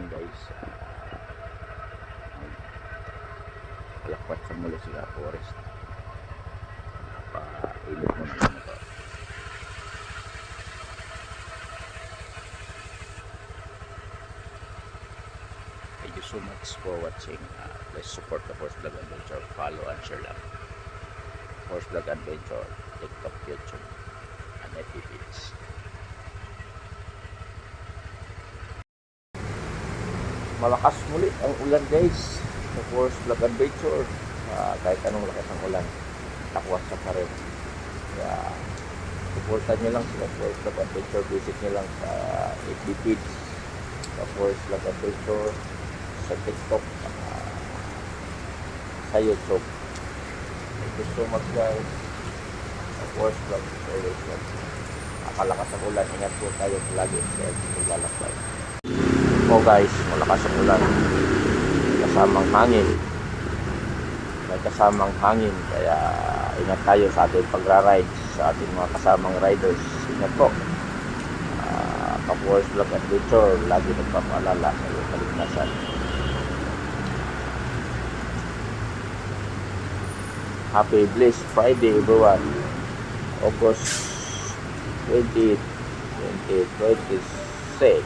kami guys. Alakwat sa mula sila forest. Pailot mo na naman ito. Thank you so much for watching. Please support the Horse Vlog Adventure. Follow and share lang. Horse Vlog Adventure, TikTok, YouTube, and FB page. Malakas muli ang ulan guys sa Horse Vlog Adventure. Kahit anong lakas ng ulan, takwasa pa rin. Kaya supportan nyo lang sila Horse Vlog Adventure. Visit nyo lang sa FB page sa Horse Vlog Adventure, sa TikTok, sa YouTube. Thank you so much guys sa Horse Vlog Adventure. Nakalakas ang ulan, ingat po tayo lagi sa paglalakbay. Po guys, malakas ang ulan, kasamang hangin, may kasamang hangin, kaya ingat tayo sa ating pagra-ride, sa ating mga kasamang riders. Ingat po. Horse Vlog Adventure, lagi nagpapaalala sa iyong kaligtasan. Happy blessed Friday everyone. August 20, 2026.